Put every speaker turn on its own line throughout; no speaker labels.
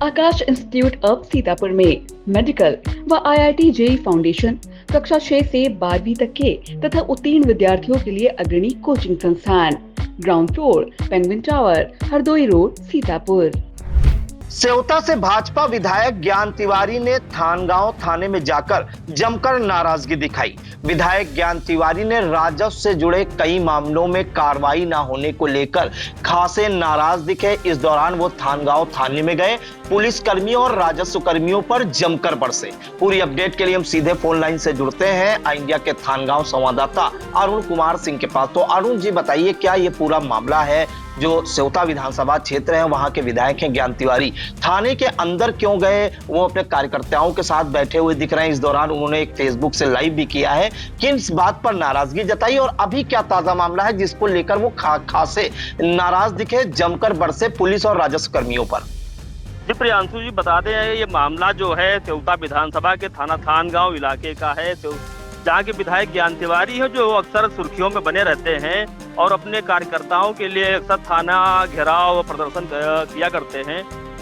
Akash institute of Sitapur में medical व IIT JEE foundation कक्षा 6 से 12वीं तक के तथा उत्तीर्ण विद्यार्थियों के लिए अग्रणी कोचिंग संस्थान। Ground floor, penguin tower, Hardoi road, Sitapur.
Sevata से भाजपा विधायक ज्ञान तिवारी ने थानगांव थाने में जाकर जमकर नाराजगी दिखाई। विधायक ज्ञान तिवारी ने राजस्व से जुड़े कई मामलों में कार्रवाई न होने को लेकर खासे नाराज दिखे। इस दौरान वो थानगांव थाने में गए, पुलिस कर्मियों और राजस्व कर्मियों पर जमकर बरसे। पूरी अपडेट के लिए हम सीधे फोन लाइन से जुड़ते हैं इंडिया के थानगांव संवाददाता अरुण कुमार सिंह के पास। तो अरुण जी बताइए, क्या ये पूरा मामला है जो सेवता विधानसभा क्षेत्र है, वहां के विधायक हैं ज्ञान तिवारी, थाने के अंदर क्यों गए? वो अपने कार्यकर्ताओं के साथ बैठे हुए दिख रहे हैं। इस दौरान उन्होंने एक फेसबुक से लाइव भी किया है। किस बात पर नाराजगी जताई और अभी क्या ताजा मामला है जिसको लेकर वो खासे नाराज दिखे, जमकर बरसे पुलिस और राजस्व कर्मियों पर?
जी प्रियांशु जी, बता दें ये मामला जो है सेवता विधानसभा के थाना थानगांव इलाके का है, जहाँ के विधायक ज्ञान तिवारी है जो अक्सर सुर्खियों में बने रहते हैं और अपने कार्यकर्ताओं के लिए अक्सर थाना घेराव प्रदर्शन किया करते हैं।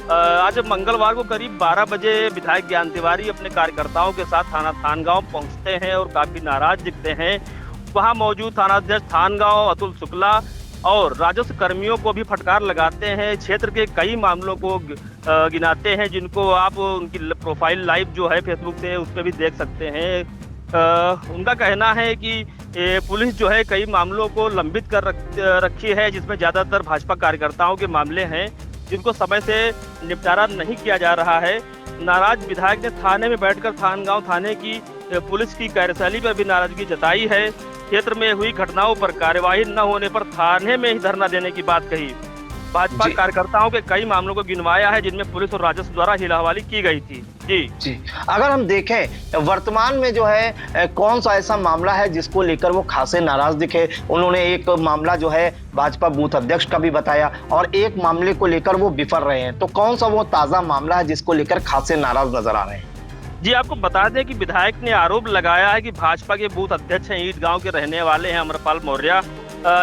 आज मंगलवार को करीब 12 बजे विधायक ज्ञान तिवारी अपने कार्यकर्ताओं के साथ थाना थानगांव पहुंचते हैं और काफी नाराज दिखते हैं। वहां मौजूद थानाध्यक्ष थानगांव अतुल शुक्ला और राजस्व कर्मियों को भी फटकार लगाते हैं। क्षेत्र के कई मामलों को गिनाते हैं, जिनको आप उनकी प्रोफाइल लाइव जो है फेसबुक से उस पर भी देख सकते हैं। उनका कहना है कि पुलिस जो है कई मामलों को लंबित कर रखी है, जिसमें ज़्यादातर भाजपा कार्यकर्ताओं के मामले हैं जिनको समय से निपटारा नहीं किया जा रहा है। नाराज विधायक ने थाने में बैठकर थानगांव थाने की पुलिस की कार्यशैली पर भी नाराजगी जताई है। क्षेत्र में हुई घटनाओं पर कार्यवाही न होने पर थाने में ही धरना देने की बात कही। भाजपा कार्यकर्ताओं के कई मामलों को गिनवाया है जिनमें पुलिस और राजस्व द्वारा हिलाहवाली की गई थी। जी
अगर हम देखें वर्तमान में जो है कौन सा ऐसा मामला है जिसको लेकर वो खासे नाराज दिखे? उन्होंने एक मामला जो है भाजपा बूथ अध्यक्ष का भी बताया और एक मामले को लेकर वो बिफर रहे हैं। तो कौन सा वो ताजा मामला है जिसको लेकर खासे नाराज नजर आ रहे हैं?
जी, आपको बता दें कि विधायक ने आरोप लगाया है कि भाजपा के बूथ अध्यक्ष हैं, ईट गांव के रहने वाले हैं अमरपाल मौर्य,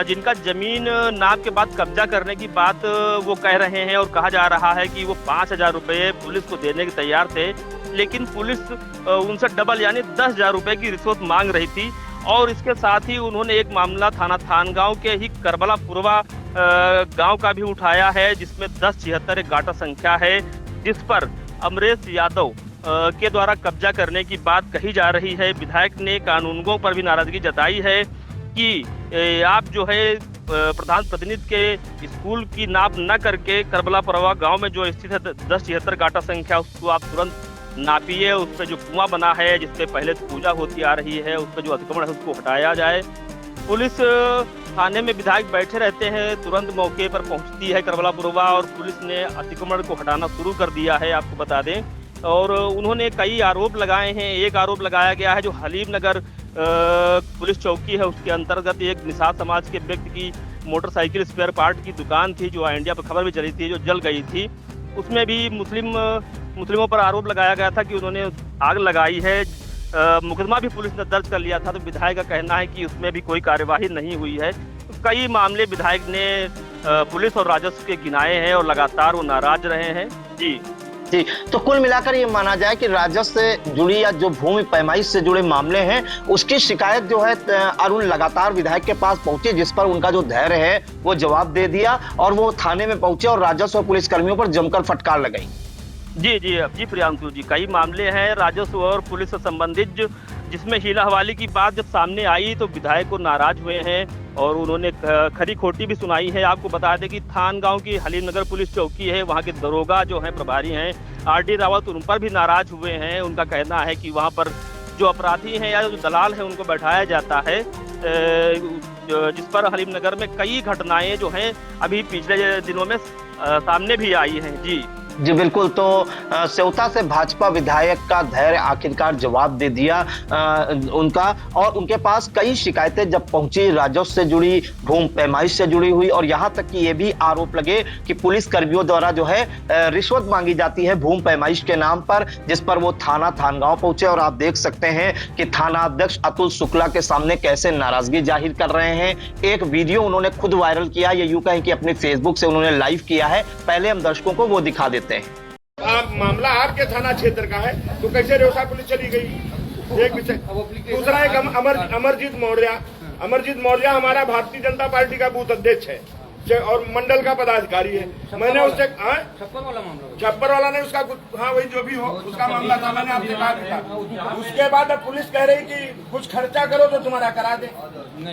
जिनका जमीन नाप के बाद कब्जा करने की बात वो कह रहे हैं और कहा जा रहा है कि वो 5,000 रुपये पुलिस को देने के तैयार थे, लेकिन पुलिस उनसे डबल यानी 10,000 रुपये की रिश्वत मांग रही थी। और इसके साथ ही उन्होंने एक मामला थाना थानगांव के ही करबला पुरवा गांव का भी उठाया है, जिसमें 1076 एक गाटा संख्या है, जिस पर अमरेश यादव के द्वारा कब्जा करने की बात कही जा रही है। विधायक ने कानूनगों पर भी नाराजगी जताई है कि आप जो है प्रधान प्रतिनिधि के स्कूल की नाप न करके करबला पुरवा गांव में जो स्थित है 1076 गाटा संख्या, उसको आप तुरंत नापिए। उस पर जो कुआं बना है जिसपे पहले से पूजा होती आ रही है, उस पर जो अतिक्रमण है उसको हटाया जाए। पुलिस थाने में विधायक बैठे रहते हैं, तुरंत मौके पर पहुंचती है करबला पुरवा और पुलिस ने अतिक्रमण को हटाना शुरू कर दिया है, आपको बता दें। और उन्होंने कई आरोप लगाए हैं। एक आरोप लगाया गया है जो हलीम नगर पुलिस चौकी है, उसके अंतर्गत एक निषाद समाज के व्यक्ति की मोटरसाइकिल स्पेयर पार्ट की दुकान थी, जो इंडिया पर खबर भी चली थी, जो जल गई थी। उसमें भी मुस्लिमों पर आरोप लगाया गया था कि उन्होंने आग लगाई है। मुकदमा भी पुलिस ने दर्ज कर लिया था। तो विधायक का कहना है कि उसमें भी कोई कार्यवाही नहीं हुई है। तो कई मामले विधायक ने पुलिस और राजस्व के गिनाए हैं और लगातार वो नाराज रहे हैं। जी,
तो कुल मिलाकर ये माना जाए कि राजस्व से जुड़ी या जो भूमि पैमाइश से जुड़े मामले हैं, उसकी शिकायत जो है अरुण लगातार विधायक के पास पहुंची, जिस पर उनका जो धैर्य है वो जवाब दे दिया और वो थाने में पहुंचे और राजस्व और पुलिस कर्मियों पर जमकर फटकार लगाई।
जी प्रियांशु जी, कई मामले हैं राजस्व और पुलिस से संबंधित जिसमें हीला हवाली की बात जब सामने आई तो विधायक को नाराज हुए हैं और उन्होंने खरी खोटी भी सुनाई है। आपको बता दें कि थानगांव की हलीम नगर पुलिस चौकी है, वहां के दरोगा जो हैं प्रभारी हैं RD रावत, उन पर भी नाराज हुए हैं। उनका कहना है कि वहां पर जो अपराधी हैं या जो दलाल हैं उनको बैठाया जाता है, जिस पर हलीम नगर में कई घटनाएं जो हैं अभी पिछले दिनों में सामने भी आई हैं।
जी बिल्कुल। तो सेवता से भाजपा विधायक का धैर्य आखिरकार जवाब दे दिया उनका, और उनके पास कई शिकायतें जब पहुंची राजस्व से जुड़ी, भूमि पैमाइश से जुड़ी हुई, और यहां तक कि ये भी आरोप लगे कि पुलिस कर्मियों द्वारा जो है रिश्वत मांगी जाती है भूमि पैमाइश के नाम पर, जिस पर वो थाना थानगांव पहुंचे। और आप देख सकते हैं कि थाना अध्यक्ष अतुल शुक्ला के सामने कैसे नाराजगी जाहिर कर रहे हैं। एक वीडियो उन्होंने खुद वायरल किया, ये यूं कहें कि अपने फेसबुक से उन्होंने लाइव किया है। पहले हम दर्शकों को वो दिखा देते हैं।
मामला आपके थाना क्षेत्र का है तो कैसे रेवसा पुलिस चली गई? एक विषय। दूसरा एक अमरजीत मौर्य हमारा भारतीय जनता पार्टी का बूथ अध्यक्ष है और मंडल का पदाधिकारी है। मैंने उससे छप्पर वाला नहीं उसका हाँ वही जो भी हो उसका मामला था, मैंने आपसे कहा था। उसके बाद अब पुलिस कह रही कि कुछ खर्चा करो तो तुम्हारा करा दे।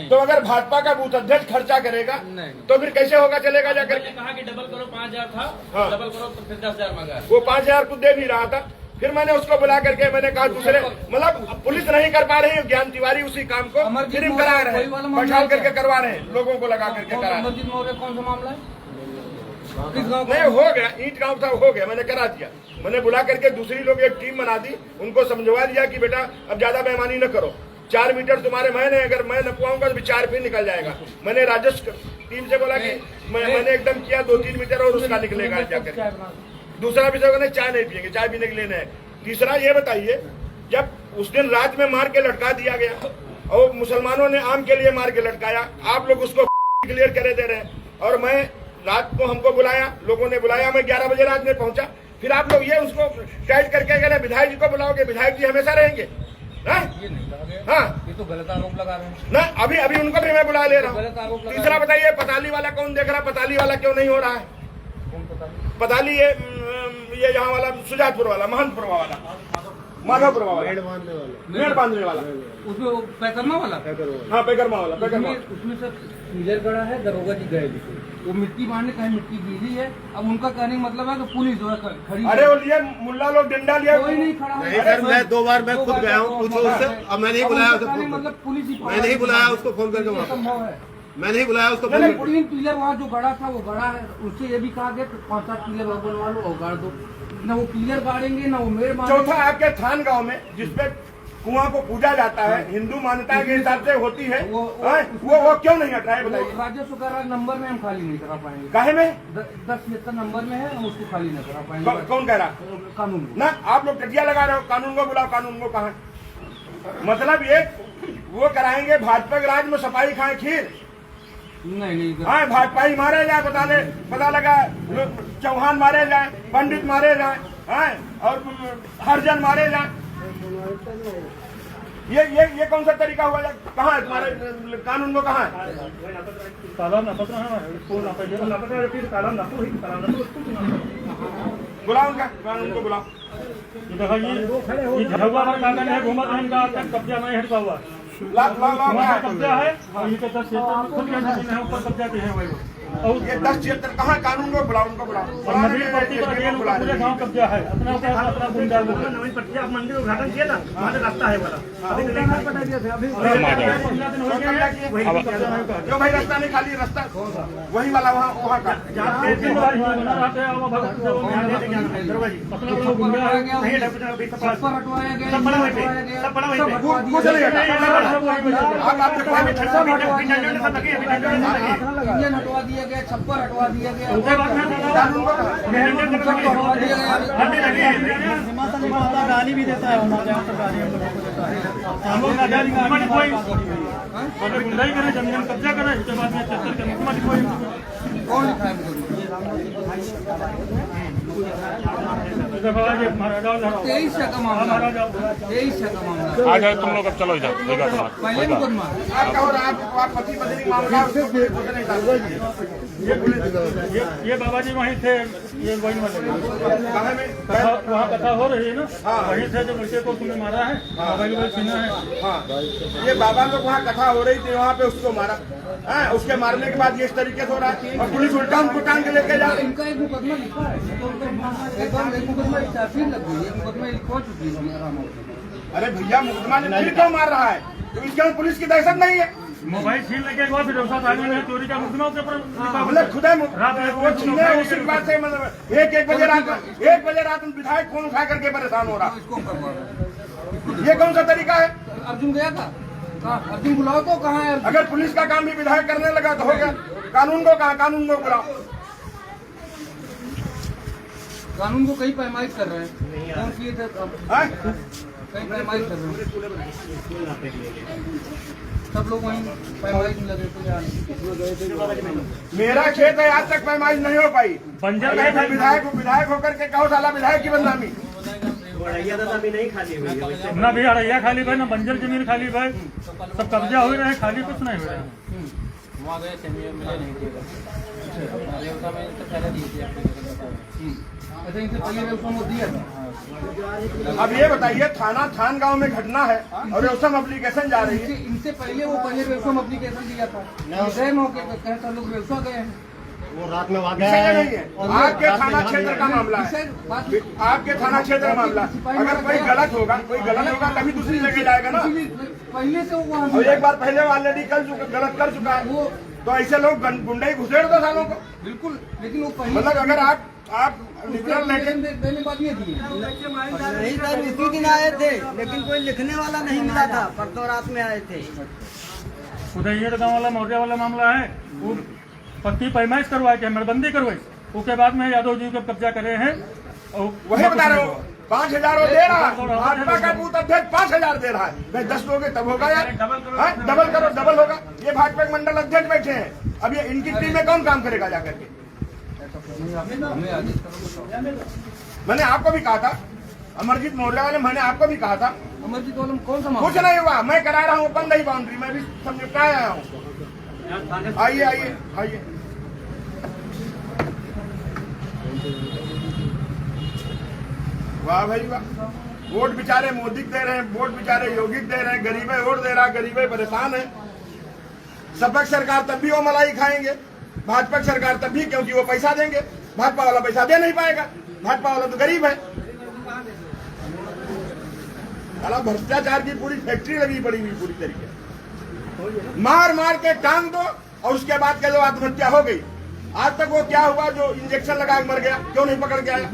तो अगर भाजपा का बूथ अध्यक्ष खर्चा करेगा तो फिर कैसे होगा, चलेगा जाकर के?
कहा कि डबल करो 5,000 था, डबल करो तो फिर 10,000 मांगा।
वो 5,000 कुछ दे भी रहा था। फिर मैंने उसको बुला करके मैंने कहा दूसरे मतलब पुलिस नहीं कर पा रही है, ज्ञान तिवारी उसी काम को फिर करा रहे हैं, बैठाल करके करवा रहे हैं, लोगों को लगा करके करा।
अमरजीत मौर्य कौन सा मामला है?
नहीं हो गया, ईंट गांव था हो गया, मैंने करा दिया। मैंने बुला करके दूसरी लोग एक टीम बना दी, उनको समझवा दिया कि बेटा अब ज्यादा बेईमानी न करो, 4 मीटर तुम्हारे मैंने अगर मैं न पुआऊंगा तो 4 फिर निकल जाएगा। मैंने राजस्व टीम से बोला कि मैंने एकदम किया 2-3 मीटर और उसका निकलेगा जाकर। दूसरा विषय ने चाय नहीं पियेंगे, चाय पीने के लिए नहीं। तीसरा ये बताइए, जब उस दिन रात में मार के लटका दिया गया और मुसलमानों ने आम के लिए मार के लटकाया, आप लोग उसको क्लियर करे दे रहे हैं। और मैं रात को हमको बुलाया, लोगों ने बुलाया, मैं 11 बजे रात में पहुंचा। फिर आप लोग ये उसको टाइट करके अगर विधायक जी को बुलाओगे, विधायक जी हमेशा रहेंगे। हाँ
ये तो गलत आरोप लगा रहे हैं
ना, अभी उनको भी मैं बुला ले रहा हूँ। तीसरा बताइए, पताली वाला कौन देख रहा, पताली वाला क्यों नहीं हो रहा है? पताली ये यहाँ वाला सुजातपुर वाला, महंतपुर वाला, माधवपुर वाला, मेड़ बांधने वाला,
उसमें पैकरमा वाला,
हाँ पैकरमा वाला,
उसमें सर क्लियर गड़ा है, दरोगा जी गए वो मिट्टी मारने कहीं मिट्टी गिरी है। अब उनका कहने का मतलब है कि पुलिस जो है खड़ी।
अरे वो लिए मुल्ला लोग डंडा लिए,
कोई नहीं खड़ा है
सर। मैं 2 बार मैं खुद गया हूँ, पूछो उससे। अब मैं नहीं बुलाया उसको,
मतलब पुलिस ही
मैं नहीं बुलाया उसको फोन करके वहाँ,
संभव है।
मैं नहीं बुलाया उसको।
3 पिलर वहाँ जो गड़ा था वो गड़ा है, उससे ये भी कहा गया 5-7 पिलर और बनवा लो और गाड़ दो। न वो पिलर गाड़ेंगे न वो मेड़ मारेंगे।
चौथा आपके थान गांव में जिसपे कुआं को पूजा जाता है, हिंदू मान्यता के हिसाब से होती है, वो क्यों नहीं हट रहा है बताइए?
राजस्व का नंबर में हम खाली नहीं करा पाएंगे।
काहे में?
10-75 नंबर में है, हम उसको खाली नहीं करा पाएंगे।
कौन कह रहा?
कानून
ना, आप लोग टटिया लगा रहे हो, कानून को बुलाओ, कानून को कहा मतलब ये वो कराएंगे भाजपा के राज में सफाई खाए खीर?
नहीं
हाँ, भाजपा ही मारे जाए, पता लगा चौहान मारे जाए, पंडित मारे जाए, हाँ, और हरजन मारे जाए। ये कौन सा तरीका हुआ? कहाँ है तुम्हारे कानून को? कहाँ है? बुलाओ उनका, कानून को बुलाओ।
कब्जा नहीं हटता हुआ
कब्जा है,
ऊपर कब्जा है वही।
और ये 10 क्षेत्र कहाँ? कानून को बुलाओ, उनको बुलाओ।
पूरे गाँव कब्जा है, अपना मंदिर उद्घाटन किया ना, वहाँ रास्ता है वाला
जो भाई रास्ता नहीं, खाली रास्ता वही वाला वहाँ का
हटवा दिया गया, छप्पर हटवा दिया गया,
गाली भी देता है, गुंडाई करे, जमीन कब्जा करे, उसके बाद में चक्कर के मुख्यमंत्री कोई
कौन लिखा है? 23 का मामला, 23 का मामला।
आ जाओ तुम लोग, अब चलो इधर।
पहले मुकदमा
आप पति पत्नी मामला
ये बाबा जी वहीं थे, ये वही वहाँ कथा हो रही है ना, वहीं थे जो लड़के को तुमने मारा है, मोबाइल छीना है।
हाँ, ये बाबा लोग वहाँ कथा हो रही थी, वहाँ पे उसको मारा, उसके मारने के बाद ये इस तरीके से हो रहा है और पुलिस उल्टा उनको टांग के लेके जा रही।
इनका एक मुकदमा लिखा है, एक मुकदमा चार्जशीट लग गई, एक मुकदमा लिखवा चुकी है।
अरे भैया, मुकदमा फिर क्यों मार रहा है? तो इसके अंदर पुलिस की दहशत नहीं है?
मोबाइल छीन लेके एक बार फिर आदमी ने चोरी का मुकदमा उसके ऊपर
मतलब खुदा वो छीने उसी बात से मतलब 1 बजे रात में विधायक फोन उठा करके परेशान हो रहा। ये कौन सा तरीका है?
अर्जुन गया था, अर्जुन बुलाओ तो कहाँ है?
अगर पुलिस का काम भी विधायक करने लगा तो हो गया। कानून को कहा, कानून को बुलाओ।
कानून को कई पैमाइश कर रहे हैं, कौन किए थे कई पैमाइश कर रहे हैं, सब लोग वहीं पैमाइश में लगे थे।
मेरा खेत है, आज तक पैमाइश नहीं हो पाई।
बंजर
विधायक होकर के कहो साला विधायक की बदनामी।
ना भी अड़ैया खाली भाई, ना बंजर जमीन खाली भाई, सब कब्जा हो रहे हैं, खाली कुछ नहीं हो रहा है।
वहाँ गए थे, मिले नहीं थे। अच्छा, इनसे पहले रेवसम को दिया था।
अब ये बताइए, थान गांव में घटना है और रेवसम एप्लीकेशन जा रही है।
इनसे पहले वो पहले रेवसम एप्लीकेशन दिया था, गए मौके पर, कहता लोग रेवसा गए हैं।
वो रात में वहाँ
नहीं है, आपके थाना क्षेत्र का मामला है, आपके थाना क्षेत्र का मामला। अगर कोई गलत होगा तभी दूसरी जगह जाएगा ना।
पहले से वो
और एक बार पहले ऑलरेडी गलत कर चुका है वो, तो ऐसे लोग गुंडे ही घुसेड़ दो सालों को।
बिल्कुल, लेकिन वो पहले
मतलब अगर आप लिबरल लेके
पहले बात ये थी
नहीं सर, उसी दिन आए थे, लेकिन कोई लिखने वाला नहीं मिला था। परसों रात में आए थे।
उदयगढ़ गाँव वाला मौर्या वाला मामला है, वो पत्ती पैमाइश करवाए थे, मरबंदी करवाई, उसके बाद में यादव जी को कब्जा करे हैं।
वही बता रहे हो, 5,000 वो दे रहा है, भाजपा का बूथ अध्यक्ष 5,000 दे रहा है। भाई 10 लोगे तब होगा यार, डबल करो, डबल होगा। ये भाजपा के मंडल अध्यक्ष बैठे हैं, अब ये इनकी टीम में कौन काम करेगा जाकर के? मैंने आपको भी कहा था, अमरजीत मौर्य वाले, मैंने आपको भी कहा था।
अमरजीत वाले कौन सा
कुछ नहीं हुआ, मैं करा रहा हूँ बंद ही बाउंड्री, मैं भी समझा आया हूँ। आइए आइए आइए, वाह भाई वाह। वोट बेचारे मोदी दे रहे हैं, वोट बेचारे योगी दे रहे हैं, गरीबे वोट दे रहा है, गरीबे परेशान है। सपक सरकार तब भी वो मलाई खाएंगे, भाजपा सरकार तब भी, क्योंकि वो पैसा देंगे। भाजपा वाला पैसा दे नहीं पाएगा, भाजपा वाला तो गरीब है। भ्रष्टाचार की पूरी फैक्ट्री लगी पड़ी हुई पूरी तरीके, मार मार के टांग दो और उसके बाद क्या जो आत्महत्या हो गई। आज तक वो क्या हुआ जो इंजेक्शन लगा के मर गया, क्यों नहीं पकड़ के आया?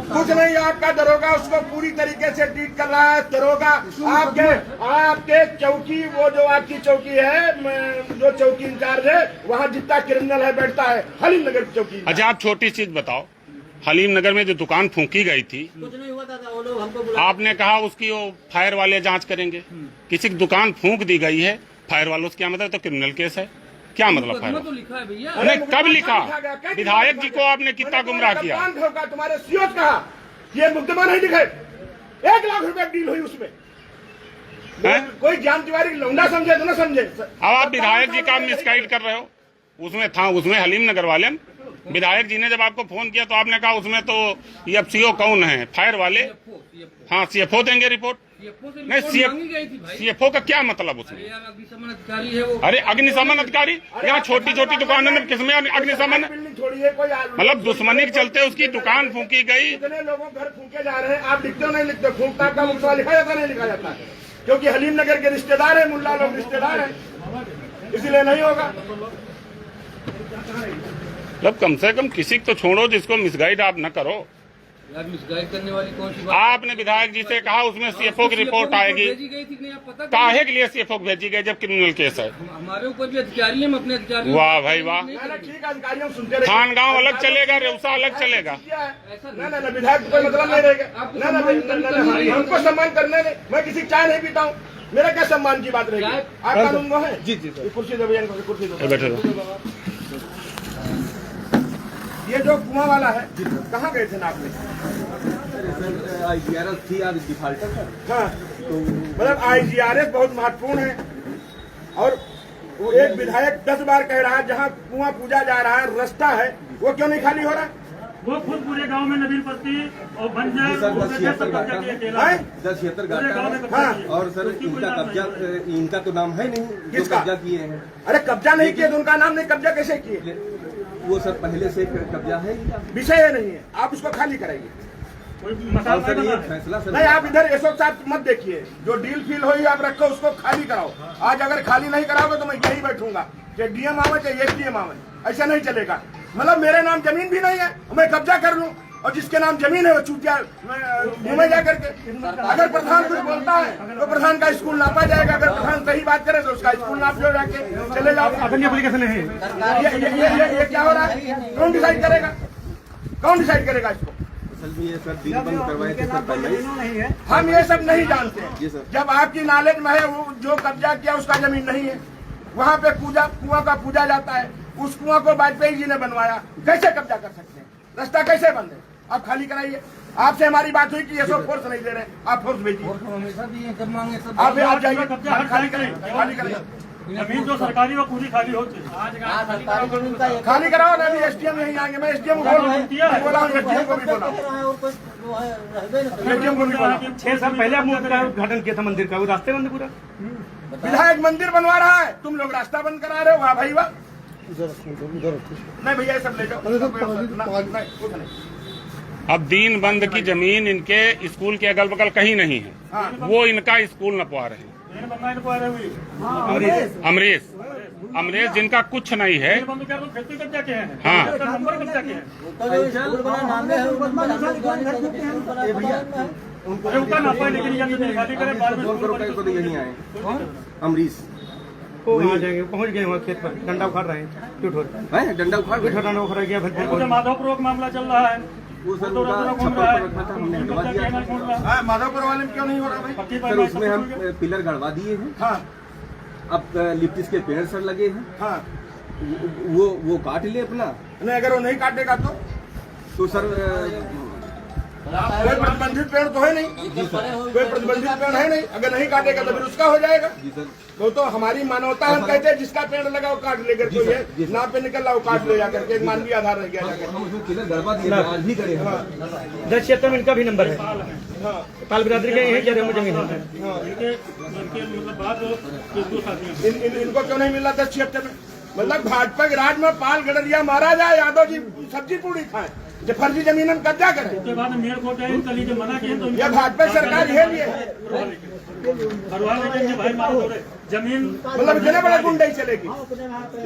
कुछ नहीं, आपका दरोगा उसको पूरी तरीके से ट्रीट कर रहा है। दरोगा आपके चौकी, वो जो आपकी चौकी है, जो चौकी इंचार्ज है, वहाँ जितना क्रिमिनल है बैठता है, हलीम नगर की चौकी।
अच्छा, आप छोटी चीज बताओ, हलीम नगर में जो दुकान फूंकी गई थी,
कुछ नहीं हुआ था, वो लोग हमको
आपने कहा उसकी वो फायर वाले जांच करेंगे। किसी की दुकान फूंक दी गई है फायर वालों से, क्या मतलब? तो क्रिमिनल केस है, क्या मतलब? फायर
तो लिखा है भैया,
नहीं, कब लिखा? विधायक जी को आपने कितना गुमराह किया?
तुम्हारे सीओ कहा ये मुकदमा नहीं लिखे, 1 लाख रुपए डील हुई उसमें। कोई ज्ञान तिवारी लौंडा समझे तो ना समझे।
अब आप विधायक जी का मिसगाइड कर रहे हो। उसमें हलीम नगर वाले विधायक जी ने जब आपको फोन किया तो आपने कहा उसमें तो ये अब सीओ कौन है? फायर वाले। हाँ, सीएफओ देंगे रिपोर्ट। नहीं, सीएफओ का क्या मतलब उसमें?
अग्निशमन अधिकारी है वो।
अरे अग्निशमन अधिकारी, यहाँ छोटी छोटी दुकानों में किसमें अग्निशमन? मतलब दुश्मनी के चलते उसकी दुकान फूंकी गई।
इतने लोगों घर फूंके जा रहे हैं, आप लिखते हो नहीं लिखते? फूंकता का मुखसवा लिखा जाता नहीं लिखा जाता, क्योंकि हलीम नगर के रिश्तेदार है, मुल्ला लोग रिश्तेदार है, इसलिए नहीं होगा।
मतलब कम से कम किसी को तो छोड़ो जिसको मिसगाइड आप न करो।
यार मिसगाइड करने वाली कौन सी बात?
आपने विधायक जी से कहा उसमें सीएफओ की रिपोर्ट आएगी, काहे के लिए सीएफओ भेजी गई जब क्रिमिनल केस है?
हमारे ऊपर भी अधिकारी हैं, हम अपने अधिकारी।
वाह भाई वाह।
अधिकारियों सुनते रहे,
खान गाँव अलग चलेगा, रेवसा अलग चलेगा।
ना विधायक कोई मतलब नहीं रहेगा। ना हमको सम्मान करने नहीं, मैं किसी चाय नहीं पीता हूँ, मेरा क्या सम्मान की बात रहेगी? आप कानून वो है। जी जी, कुर्सी दो भैया, कुर्सी दो,
बैठे रहो।
ये जो कुआं वाला है, कहाँ गए थे नापने?
IGRS थी आज डिफाल्टर का।
हाँ, तो मतलब IGRS बहुत महत्वपूर्ण है। और वो एक विधायक 10 बार कह रहा है जहाँ कुआं पूजा जा रहा है, रास्ता है, वो क्यों नहीं खाली हो रहा?
वो खुद पूरे गांव में नबील पत्ती और बंजर
10-76 घाटा
हाँ।
और सर इनका कब्जा, इनका तो नाम है नहीं जो कब्जा किए हैं।
अरे कब्जा नहीं किए तो उनका नाम नहीं, कब्जा कैसे किए?
वो सर पहले से कब्जा है,
विषय नहीं है, आप उसको खाली कराइए।
सर ये फैसला सर
नहीं, आप इधर 107 मत देखिए, जो डील फील हुई आप रखो, उसको खाली कराओ। आज अगर खाली नहीं कराओगे तो मैं यही बैठूंगा, चाहे डीएम आवे चाहे एसडीएम आवे, ऐसा नहीं चलेगा। मतलब मेरे नाम जमीन भी नहीं है, मैं कब्जा कर लूं, और जिसके नाम जमीन है वो चूतिया घूमे जा करके। अगर प्रधान कुछ बोलता है तो प्रधान का स्कूल नापा जाएगा, अगर प्रधान सही बात करे तो उसका स्कूल नाप जो जाके चले जाओ।
अपनी एप्लीकेशन है।
ये क्या हो रहा है? कौन डिसाइड करेगा? कौन डिसाइड करेगा इसको?
असल में ये सर दिन बंद करवाए थे सर पहले।
हम ये सब नहीं जानते
जी
हैं।
सर।
जब आपकी नॉलेज में है वो जो कब्जा किया उसका जमीन नहीं है, वहाँ पे कुआं का पूजा जाता है, उस कुआं को वाजपेयी जी ने बनवाया, कैसे कब्जा कर सकते हैं? रास्ता कैसे बंद है? आप खाली कराइए। आपसे हमारी बात हुई कि ये सब फोर्स नहीं दे रहे, आप फोर्स भेजिए।
हमेशा दिए, जब मांगे सब
आप जाइए,
कब्जा
खाली करिए।
जमीन जो सरकारी वो पूरी खाली होती है।
खाली कराओ ना, अभी एसडीएम यहीं आएंगे। मैं एसडीएम को बोला हूँ, एसडीएम को भी बोला हूँ, एसडीएम को भी बोला हूँ।
6 साल पहले आपने उद्घाटन किया था मंदिर का, वो रास्ते बंद पूरा।
विधायक मंदिर बनवा रहा है, तुम लोग रास्ता बंद करा रहे हो। वाह भाई वाह। नहीं भैया ये सब ले जाओ। कुछ नहीं।
अब दीन बंद की जमीन इनके स्कूल के अगल बगल कहीं नहीं है, वो इनका स्कूल नपवा रहे हैं। अमरीश जिनका कुछ नहीं है। हाँ
उनका नापा, लेकिन खाली करें बाद में
यही आए अमरीश
वहाँ जाएंगे, पहुँच गए वहाँ खेत पर, डंडा उखाड़ रहे हैं, टूट हो रहा है,
डंडा उखाड़
गया।
माधोपुर का मामला चल रहा है,
वो सर हमने हटवा दिया।
माधवपुर वाले में क्यों नहीं हो रहा भाई?
सर उसमें हम पिलर गड़वा दिए हैं।
हाँ
अब लिप्टिस के पेड़ सर लगे हैं,
हाँ।
वो काट ले अपना।
नहीं अगर वो नहीं काटेगा
तो सर
कोई प्रतिबंधित पेड़ तो है नहीं, कोई प्रतिबंधित पेड़ है नहीं। अगर नहीं काटेगा तो फिर उसका हो जाएगा।
जी सर।
वो तो हमारी मानवता, हम कहते हैं जिसका पेड़ लगा वो काट लेकर, कोई है नाव पे निकल रहा वो काट ले जाकर के, एक मानवीय आधार रह गया जाकर।
हम उसमें पिलर गड़वा दिए, आज भी करे।
10 क्षेत्र में इनका भी नंबर है, पाल बिरादरी के यही जगह में जमीन है।
इनको क्यों नहीं मिल रहा 10 क्षेत्र में? मतलब भाजपा के राज में पाल गडरिया महाराजा यादव जी सब्जी पूरी खाए, जो फर्जी जमीन हम कब्जा करें।
उसके बाद मेयर कोर्ट है, इनका लीजिए मना किया तो
यह भाजपा सरकार ये लिए
जमीन
मतलब इतने बड़े गुंडे ही चलेगी।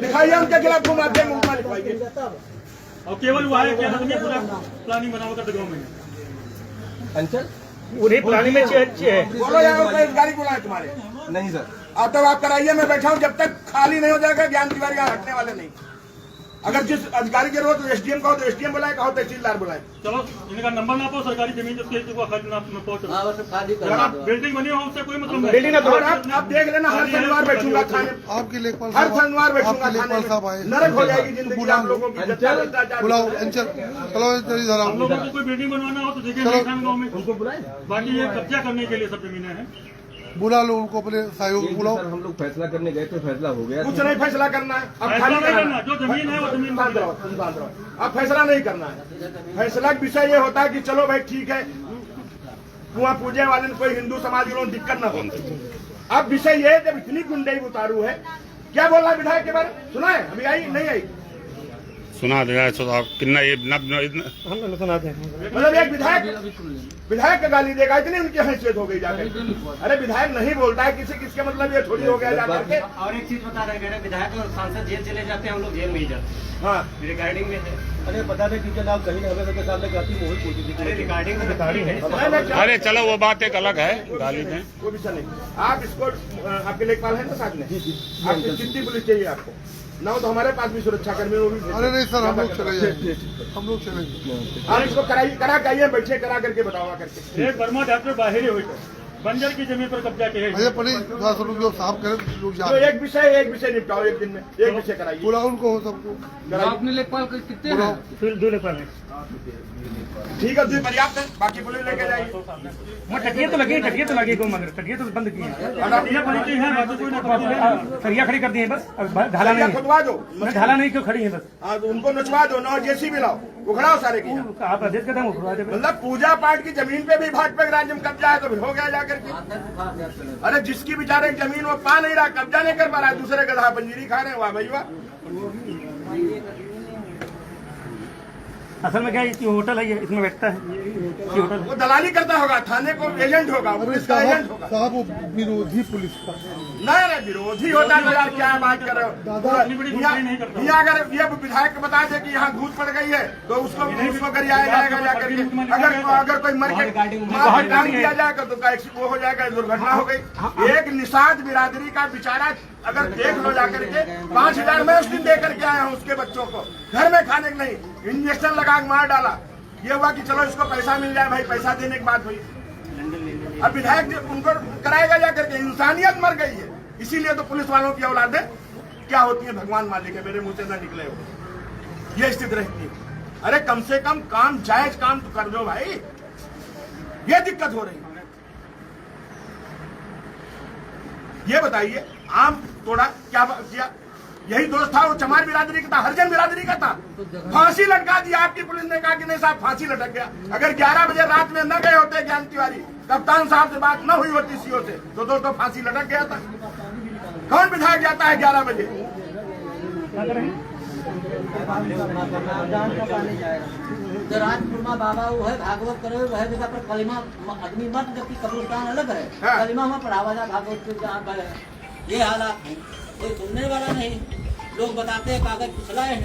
लिखाइए उनके खिलाफ घुमाते हैं, मुकदमा लिखवाइए।
और केवल वो है क्या पूरा प्लानिंग बना होगा गाँव में
अंचल
उन्हीं प्लानिंग में
बोलो यार कोई अधिकारी बुलाए तुम्हारे?
नहीं सर।
अब तक आप कराइए, मैं बैठा हूँ, जब तक खाली नहीं हो जाएगा ज्ञान तिवारी यहाँ हटने वाले नहीं। अगर जिस अधिकारी के रोज एसडीएम का हो तो एसडीएम बुलाए, कहो तहसीलदार बुलाए।
चलो इनका नंबर ना पाओ, सरकारी जमीन बिल्डिंग बनी हो उससे कोई मतलब
बिल्डिंग ना
और आप देख लेना, हर शनिवार बैठूंगा थाने,
आपके लेखपाल
हर शनिवार बैठूंगा थाने
साहब,
नरक हो जाएगी जिंदगी आप लोगों की।
बुलाओ अंचल, चलो इधर आओ।
हम लोगों को कोई बिल्डिंग बनवाना हो तो देखिए गाँव में उनको बुलाए, बाकी ये कब्जा करने के लिए सब जमीनें हैं।
बुला लो उनको, अपने सहयोग बुलाओ।
सर हम लोग फैसला करने गए थे, फैसला हो गया।
कुछ नहीं फैसला करना है, अब
फैसला
खाली
नहीं
करना
करना, जो जमीन है वो जमीन
बांध रहो। अब फैसला नहीं करना है। फैसला का विषय ये होता है कि चलो भाई ठीक है, कुआं पूजे वाले कोई हिंदू समाज को दिक्कत न हो। अब विषय ये जब इतनी गुंडई उतारू है, क्या बोल रहा है विधायक के बारे में? सुना है? अभी आई नहीं आई?
सुना दे कितना ये
हम सुनाते हैं।
मतलब एक विधायक का गाली देगा, इतनी उनकी हैसियत हो गई जाकर। अरे विधायक नहीं बोलता है किसी किसके, मतलब ये थोड़ी हो गया जाकर के।
और एक चीज बता रहे हैं, विधायक और सांसद जेल चले जाते हैं, हम लोग जेल नहीं जाते।
हाँ
रिगार्डिंग में है।
अरे बता दें कि आप कहीं हमें सबके सामने काफी मोहित पूछी।
रिगार्डिंग में रिकॉर्डिंग है।
अरे चलो वो बात एक अलग है, गाली में
वो विषय नहीं। आप इसको, आपके लेखपाल है ना साथ में, आपकी कितनी पुलिस चाहिए आपको? ना हो तो हमारे पास भी सुरक्षा कर्मी, वो भी।
अरे नहीं सर, हम लोग चले जाएंगे, हम लोग चलेंगे।
आप इसको करा के बैठे, करा करके बताओ करके।
एक वर्मा डॉक्टर बाहर ही हुई बंजर की जमीन पर कब्जा किया
भैया पड़ी लोग साफ करें, लोग
तो एक विषय निपटाओ एक दिन में, एक विषय कराइए।
बुलाओ उनको, सबको
आपने लेखपाल कितने हैं? 2 लेखपाल हैं।
ठीक है, 2 पर्याप्त है, बाकी पुलिस लेके जाइए।
टकिए तो लगी को, मगर टकिए तो बंद किए हैं, सरिया खड़ी कर दिए हैं बस। अब ढाला नहीं
खुदवा दो,
ढाला नहीं क्यों खड़ी है बस।
हाँ तो उनको नचवा दो ना, जेसीबी लाओ, उखड़ाओ सारे की।
आप आदेश करते हैं उखड़वा दे।
मतलब पूजा पाठ की जमीन पे भी भाजपा के राज्य में कब्जा है तो फिर हो गया जाकर के। अरे जिसकी बेचारे जमीन वो पा नहीं रहा, कब्जा नहीं कर पा रहा है, दूसरे गधा पंजीरी खा रहे हैं। वाह भाई वाह।
असल में क्या है, होटल है ये, इसमें बैठता है ये होटल।
वो दलाली करता होगा, थाने को एजेंट होगा, पुलिस का एजेंट होगा।
साहब वो विरोधी पुलिस का
नहीं विरोधी होता तो यार क्या बात कर रहे हो? यहाँ अगर ये विधायक बता दे कि यहाँ घूस पड़ गई है तो उसको गरियाया जाएगा जाकर के। अगर कोई मर के काम किया जाएगा तो वो हो जाएगा, दुर्घटना हो गई। एक निषाद बिरादरी का बेचारा अगर देख लो जाकर के 5,000 मैं उस दिन दे करके आया हूँ उसके बच्चों को, घर में खाने को नहीं, इंजेक्शन लगा के मार डाला। ये हुआ कि चलो इसको पैसा मिल जाए, भाई पैसा देने की बात हुई। अब विधायक उनको कराएगा जाकर के, इंसानियत मर गई है। इसीलिए तो पुलिस वालों की औलादें क्या होती है भगवान मालिक है, मेरे मुंह से ना निकले हो, ये स्थिति रहती है। अरे कम से कम काम, जायज काम तो कर दो भाई, ये दिक्कत हो रही है। ये बताइए, आम तोड़ा क्या किया? यही दोस्त था, वो चमार बिरादरी का था, हरिजन बिरादरी का था, फांसी लटका दिया। आपकी पुलिस ने कहा कि नहीं साहब फांसी लटक गया। अगर 11 बजे रात में न गए होते ज्ञान तिवारी, कप्तान साहब से बात न हुई होती सीओ से, तो दोस्तों फांसी लटक गया था। कौन विधायक जाता है 11 बजे?
जो राजपुरमा बाबा वो है भागवत करे वह जगह पर कलिमा आदमी मत, जबकि कब्रिस्तान अलग है।
हाँ।
कलिमा में पढ़ावा जा भागवत के जहाँ पर है। ये हालात है, कोई सुनने वाला नहीं। लोग बताते हैं कागज पिछला है,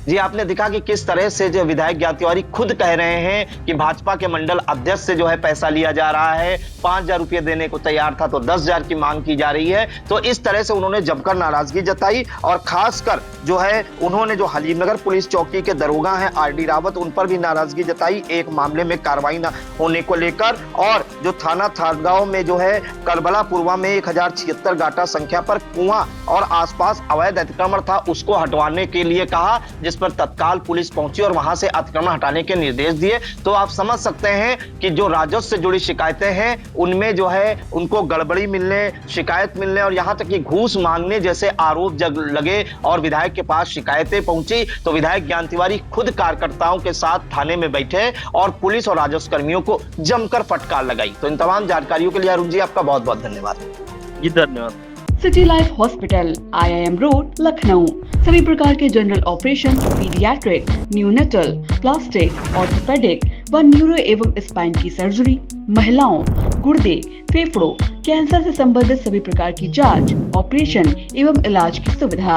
जी आपने देखा कि किस तरह से जो विधायक ज्ञान तिवारी खुद कह रहे हैं कि भाजपा के मंडल अध्यक्ष से जो है पैसा लिया जा रहा है। 5,000 रुपये देने को तैयार था तो 10,000 की मांग की जा रही है। तो इस तरह से उन्होंने जमकर नाराजगी जताई और खासकर जो है उन्होंने जो हलीमनगर पुलिस चौकी के दरोगा हैं RD रावत, उन पर भी नाराजगी जताई एक मामले में कार्रवाई न होने को लेकर। और जो थाना थानगांव में जो है करबला पूर्वा में 1076 गाटा संख्या पर कुआं और आसपास अवैध अतिक्रमण था, उसको हटवाने के लिए कहा, जिस पर तत्काल पुलिस पहुंची और वहां से अतिक्रमण हटाने के निर्देश दिए। तो आप समझ सकते हैं कि जो राजस्व से जुड़ी शिकायतें हैं उनमें जो है उनको गड़बड़ी मिलने, शिकायत मिलने और यहां तक कि घूस मांगने जैसे आरोप जब लगे और विधायक के पास शिकायतें पहुंची, तो विधायक ज्ञान तिवारी खुद कार्यकर्ताओं के साथ थाने में बैठे और पुलिस और राजस्व कर्मियों को जमकर फटकार लगाई। तो इन तमाम जानकारियों के लिए अरुण जी आपका बहुत बहुत धन्यवाद।
जी धन्यवाद।
City life hospital, IIM road, Lucknow. सभी प्रकार के general operation, paediatric, neonatal, plastic, orthopaedic व न्यूरो एवं स्पाइन की सर्जरी, महिलाओं, गुर्दे, फेफड़ों, कैंसर से संबंधित सभी प्रकार की जांच, ऑपरेशन एवं इलाज की सुविधा।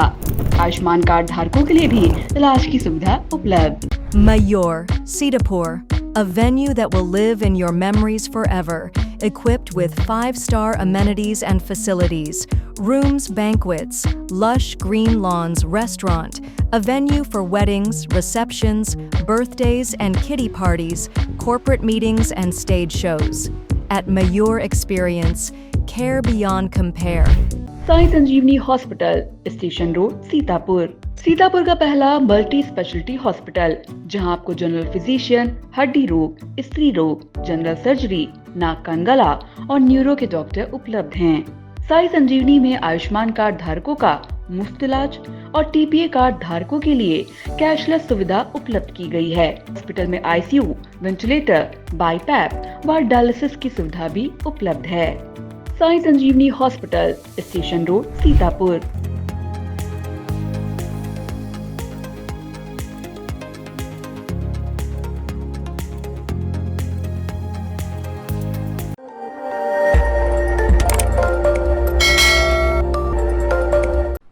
आयुष्मान कार्ड धारकों के लिए भी इलाज की सुविधा उपलब्ध।
Mayur, Sitapur, a venue that will live in your memories forever, equipped with 5-star amenities and facilities, rooms, banquets, lush green lawns, restaurant, a venue for weddings, receptions, birthdays and kiddie parties, corporate meetings and stage shows. At Mayur Experience, care beyond compare.
Sai Sanjeevani hospital, station road, Sitapur. Sitapur का पहला multi speciality hospital, जहां आपको general physician, हड्डी रोग, स्त्री रोग, general surgery, नाक कान गला और न्यूरो के डॉक्टर उपलब्ध हैं। साई संजीवनी में आयुष्मान कार्ड धारकों का मुफ्त इलाज और TPA कार्ड धारकों के लिए कैशलेस सुविधा उपलब्ध की गई है। हॉस्पिटल में ICU, वेंटिलेटर, बाईपैप व डायलिसिस की सुविधा भी उपलब्ध है। Sai Sanjeevani hospital, station road, Sitapur.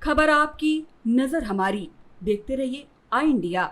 खबर आपकी, नजर हमारी। देखते रहिए आई इंडिया।